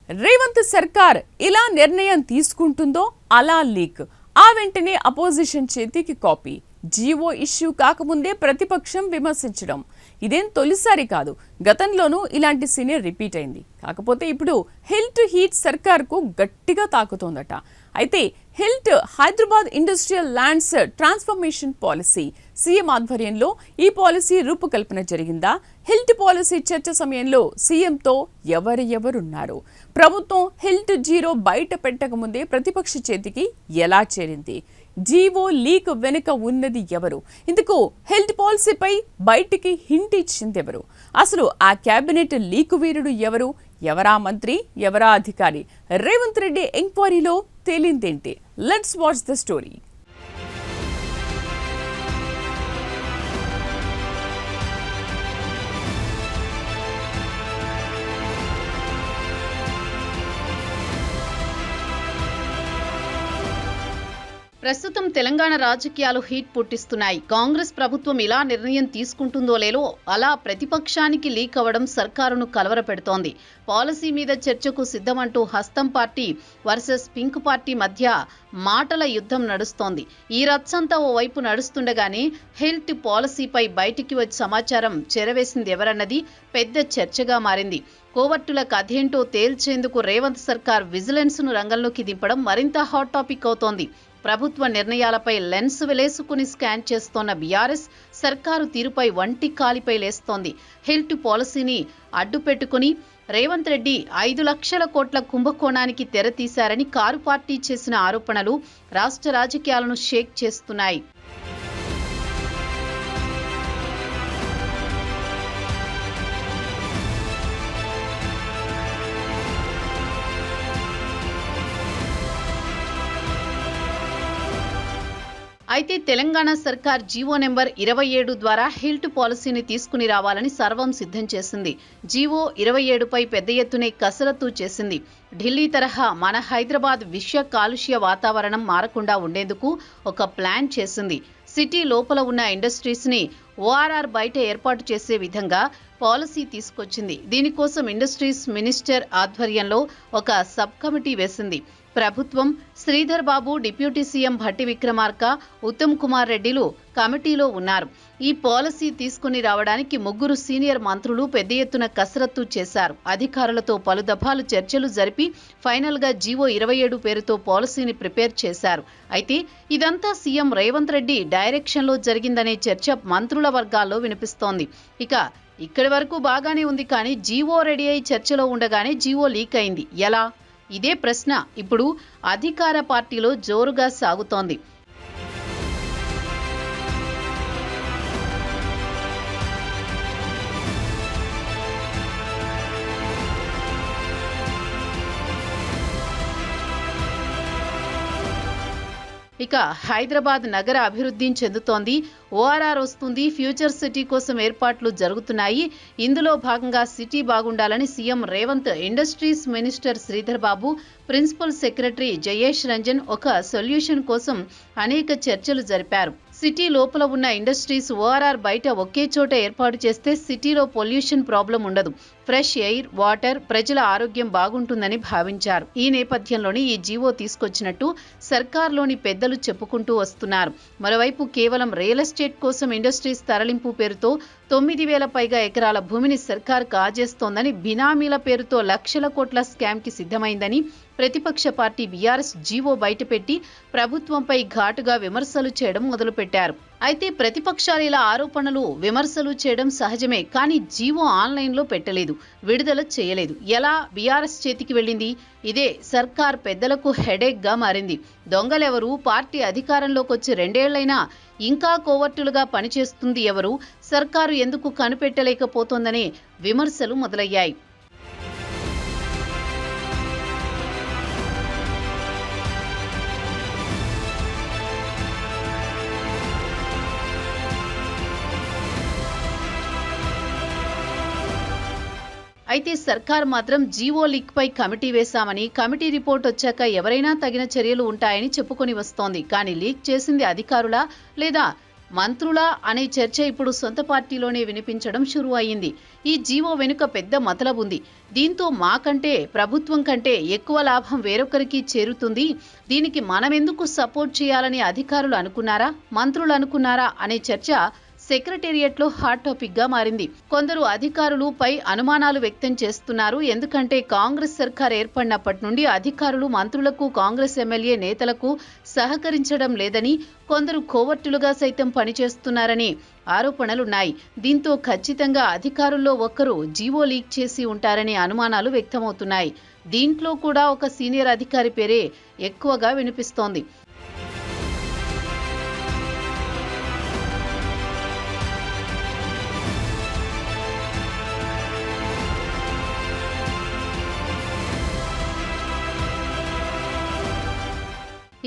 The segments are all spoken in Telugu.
రేవంత్ సర్కార్ ఇలా నిర్ణయం తీసుకుంటుందో అలా లీక్, ఆ వెంటనే అపోజిషన్ చేతికి కాపీ. జీవో ఇష్యూ కాకముందే ప్రతిపక్షం విమర్శించడం ఇదేం తొలిసారి కాదు. గతంలోనూ ఇలాంటి సీన్ రిపీట్ అయింది. కాకపోతే ఇప్పుడు హిల్ట్ హీట్ సర్కార్కు గట్టిగా తాకుతోందట. అయితే HILT Hyderabad industrial lands transformation policy CM ఆధ్వర్యంలో ఈ పాలసీ రూపకల్పన జరిగిందా? హిల్ట్ పాలసీ చర్చ సమయంలో సీఎంతో ఎవరున్నారు? ప్రభుత్వం హిల్ట్ జీరో బయట పెట్టకముందే ప్రతిపక్ష చేతికి ఎలా చేరింది? జీవో లీక్ వెనుక ఉన్నది ఎవరు? ఇందుకు హిల్ట్ పాలసీపై బయటికి హింట్ ఇచ్చింది ఎవరు? అసలు ఆ కేబినెట్ లీక్ వీరుడు ఎవరు? ఎవరా మంత్రి, ఎవరా అధికారి? రేవంత్ రెడ్డి ఎంక్వైరీలో తేలిందేంటి? Let's watch the story. ప్రస్తుతం తెలంగాణ రాజకీయాలు హీట్ పుట్టిస్తున్నాయి. కాంగ్రెస్ ప్రభుత్వం ఇలా నిర్ణయం తీసుకుంటుందో లేదో అలా ప్రతిపక్షానికి లీక్ అవ్వడం సర్కారును కలవరపెడుతోంది. పాలసీ మీద చర్చకు సిద్ధమంటూ హస్తం పార్టీ వర్సెస్ పింక్ పార్టీ మధ్య మాటల యుద్ధం నడుస్తోంది. ఈ రచ్చంతా ఓవైపు నడుస్తుండగానే హిల్ట్ పాలసీపై బయటికి వచ్చే సమాచారం చెరవేసింది ఎవరన్నది పెద్ద చర్చగా మారింది. కోవర్టుల కథేంటో తేల్చేందుకు రేవంత్ సర్కార్ విజిలెన్స్ ను రంగంలోకి దింపడం మరింత హాట్ టాపిక్ అవుతోంది. ప్రభుత్వ నిర్ణయాలపై లెన్స్ వెలేసుకుని స్కాన్ చేస్తోన్న బీఆర్ఎస్ సర్కారు తీరుపై వంటి కాలిపై లేస్తోంది. హిల్ట్ పాలసీని అడ్డుపెట్టుకుని రేవంత్ రెడ్డి 5 లక్షల కోట్ల కుంభకోణానికి తెరతీశారని కారు పార్టీ చేసిన ఆరోపణలు రాష్ట్ర రాజకీయాలను షేక్ చేస్తున్నాయి. అయితే తెలంగాణ సర్కార్ జీవో నెంబర్ 27 ద్వారా హిల్ట్ పాలసీని తీసుకుని రావాలని సర్వం సిద్ధం చేసింది. జీవో 27పై పెద్ద ఎత్తునే కసరత్తు చేసింది. ఢిల్లీ తరహా మన హైదరాబాద్ విష కాలుష్య వాతావరణం మారకుండా ఉండేందుకు ఒక ప్లాన్ చేసింది. సిటీ లోపల ఉన్న ఇండస్ట్రీస్ ని ఓఆర్ఆర్ బయట ఏర్పాటు చేసే విధంగా పాలసీ తీసుకొచ్చింది. దీనికోసం ఇండస్ట్రీస్ మినిస్టర్ ఆధ్వర్యంలో ఒక సబ్ కమిటీ వేసింది. ప్రభుత్వం శ్రీధర్ బాబు, డిప్యూటీ సీఎం భట్టి విక్రమార్క, ఉత్తమ్ కుమార్ రెడ్డిలు కమిటీలో ఉన్నారు. ఈ పాలసీ తీసుకుని రావడానికి 3 సీనియర్ మంత్రులు పెద్ద ఎత్తున కసరత్తు చేశారు. అధికారులతో పలు దఫాలు చర్చలు జరిపి ఫైనల్ గా జీవో 27 పేరుతో పాలసీని ప్రిపేర్ చేశారు. అయితే ఇదంతా సీఎం రేవంత్ రెడ్డి డైరెక్షన్ లో జరిగిందనే చర్చ మంత్రుల వర్గాల్లో వినిపిస్తోంది. ఇక్కడి వరకు బాగానే ఉంది, కానీ జీవో రెడీ అయి చర్చలో ఉండగానే జీవో లీక్ అయింది. ఎలా? ఇదే ప్రశ్న ఇప్పుడు అధికార పార్టీలో జోరుగా సాగుతోంది. హైదరాబాద్ నగర అభివృద్ధి చెందుతోంది. ఓఆర్ఆర్ వస్తుంది. ఫ్యూచర్ సిటీ కోసం ఏర్పాట్లు జరుగుతున్నాయి. ఇందులో భాగంగా సిటీ బాగుండాలని CM Revanth, industries minister Sridhar Babu, principal secretary Jayesh Ranjan ఒక సొల్యూషన్ కోసం అనేక చర్చలు జరిపారు. సిటీ లోపల ఉన్న ఇండస్ట్రీస్ ఓఆర్ఆర్ బయట ఒకే చోట ఏర్పాటు చేస్తే సిటీలో పొల్యూషన్ ప్రాబ్లం ఉండదు. ఫ్రెష్ ఎయిర్, వాటర్, ప్రజల ఆరోగ్యం బాగుంటుందని భావించారు. ఈ నేపథ్యంలోనే ఈ జీవో తీసుకొచ్చినట్టు సర్కార్లోని పెద్దలు చెప్పుకుంటూ వస్తున్నారు. మరోవైపు కేవలం రియల్ ఎస్టేట్ కోసం ఇండస్ట్రీస్ తరలింపు పేరుతో 9,000 పైగా ఎకరాల భూమిని సర్కార్ కాజేస్తోందని, బినామీల పేరుతో లక్షల కోట్ల స్కామ్ కి సిద్ధమైందని ప్రతిపక్ష పార్టీ బీఆర్ఎస్ జీవో బయటపెట్టి ప్రభుత్వంపై ఘాటుగా విమర్శలు చేయడం మొదలుపెట్టారు. అయితే ప్రతిపక్షాలు ఇలా ఆరోపణలు, విమర్శలు చేయడం సహజమే, కానీ జీవో ఆన్లైన్లో పెట్టలేదు, విడుదల చేయలేదు. ఎలా బీఆర్ఎస్ చేతికి వెళ్ళింది? ఇదే సర్కార్ పెద్దలకు హెడేక్ గా మారింది. దొంగలెవరు? పార్టీ అధికారంలోకి వచ్చి 2 ఏళ్లైనా ఇంకా కోవర్టులుగా పనిచేస్తుంది ఎవరు? సర్కారు ఎందుకు కనిపెట్టలేకపోతోందనే విమర్శలు మొదలయ్యాయి. అయితే సర్కార్ మాత్రం జీవో లీక్ పై కమిటీ వేశామని, కమిటీ రిపోర్ట్ వచ్చాక ఎవరైనా తగిన చర్యలు ఉంటాయని చెప్పుకొని వస్తోంది. కానీ లీక్ చేసింది అధికారులా లేదా మంత్రులా అనే చర్చ ఇప్పుడు సొంత పార్టీలోనే వినిపించడం షురూ అయింది. ఈ జీవో వెనుక పెద్ద మతలబుంది. దీంతో మాకంటే ప్రభుత్వం కంటే ఎక్కువ లాభం వేరొకరికి చేరుతుంది, దీనికి మనమెందుకు సపోర్ట్ చేయాలని అధికారులు అనుకున్నారా, మంత్రులు అనుకున్నారా అనే చర్చ సెక్రటేరియట్లో హాట్ టాపిక్ గా మారింది. కొందరు అధికారులు పై అనుమానాలు వ్యక్తం చేస్తున్నారు. ఎందుకంటే కాంగ్రెస్ సర్కార్ ఏర్పడినప్పటి నుండి అధికారులు మంత్రులకు, కాంగ్రెస్ ఎమ్మెల్యే నేతలకు సహకరించడం లేదని, కొందరు కోవర్టులుగా సైతం పనిచేస్తున్నారని ఆరోపణలున్నాయి. దీంతో ఖచ్చితంగా అధికారుల్లో ఒక్కరు జీవో లీక్ చేసి ఉంటారనే అనుమానాలు వ్యక్తమవుతున్నాయి. దీంట్లో కూడా ఒక సీనియర్ అధికారి పేరే ఎక్కువగా వినిపిస్తోంది.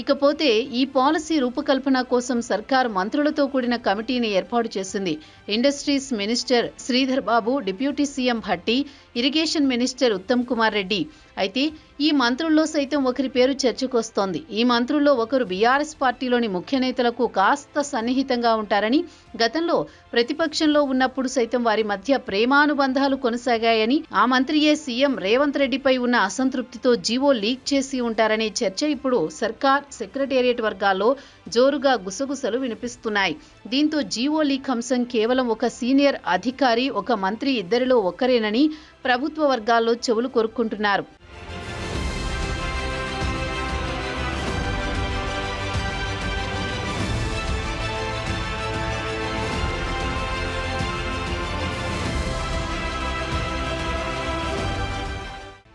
ఇకపోతే ఈ పాలసీ రూపకల్పన కోసం సర్కార్ మంత్రులతో కూడిన కమిటీని ఏర్పాటు చేసింది. Industries minister Sridhar Babu, deputy CM Bhatti, irrigation minister Uttam Kumar Reddy. అయితే ఈ మంత్రుల్లో సైతం ఒకరి పేరు చర్చకొస్తోంది. ఈ మంత్రుల్లో ఒకరు బీఆర్ఎస్ పార్టీలోని ముఖ్య నేతలకు కాస్త సన్నిహితంగా ఉంటారని, గతంలో ప్రతిపక్షంలో ఉన్నప్పుడు సైతం వారి మధ్య ప్రేమానుబంధాలు కొనసాగాయని, ఆ మంత్రియే సీఎం రేవంత్ రెడ్డిపై ఉన్న అసంతృప్తితో జీవో లీక్ చేసి ఉంటారనే చర్చ ఇప్పుడు సర్కార్ సెక్రటేరియట్ వర్గాల్లో జోరుగా గుసగుసలు వినిపిస్తున్నాయి. దీంతో జీవో లీక్ అంశం కేవలం ఒక సీనియర్ అధికారి, ఒక మంత్రి ఇద్దరిలో ఒక్కరేనని ప్రభుత్వ వర్గాల్లో చెవులు కొరుక్కుంటున్నారు.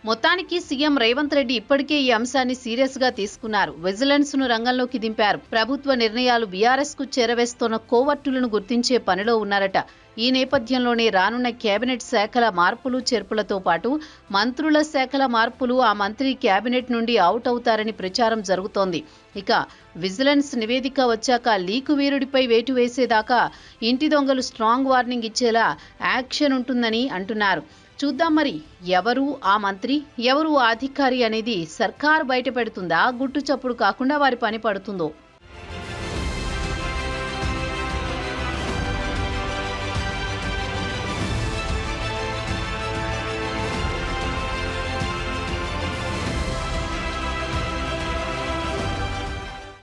మొత్తానికి సీఎం రేవంత్ రెడ్డి ఇప్పటికే ఈ అంశాన్ని సీరియస్ గా తీసుకున్నారు. విజిలెన్స్ ను రంగంలోకి దింపారు. ప్రభుత్వ నిర్ణయాలు బీఆర్ఎస్ కు చేరవేస్తున్న కోవర్టులను గుర్తించే పనిలో ఉన్నారట. ఈ నేపథ్యంలోనే రానున్న కేబినెట్ శాఖల మార్పులు చేర్పులతో పాటు మంత్రుల శాఖల మార్పులు, ఆ మంత్రి కేబినెట్ నుండి అవుట్ అవుతారని ప్రచారం జరుగుతోంది. ఇక విజిలెన్స్ నివేదిక వచ్చాక లీకు వీరుడిపై వేటు వేసేదాకా ఇంటి దొంగలు స్ట్రాంగ్ వార్నింగ్ ఇచ్చేలా యాక్షన్ ఉంటుందని అంటున్నారు. చూద్దాం మరి ఎవరు ఆ మంత్రి, ఎవరు ఆ అధికారి అనేది సర్కార్ బయట పెడుతుందా, గుట్టు చప్పుడు కాకుండా వారి పని పడుతుందో.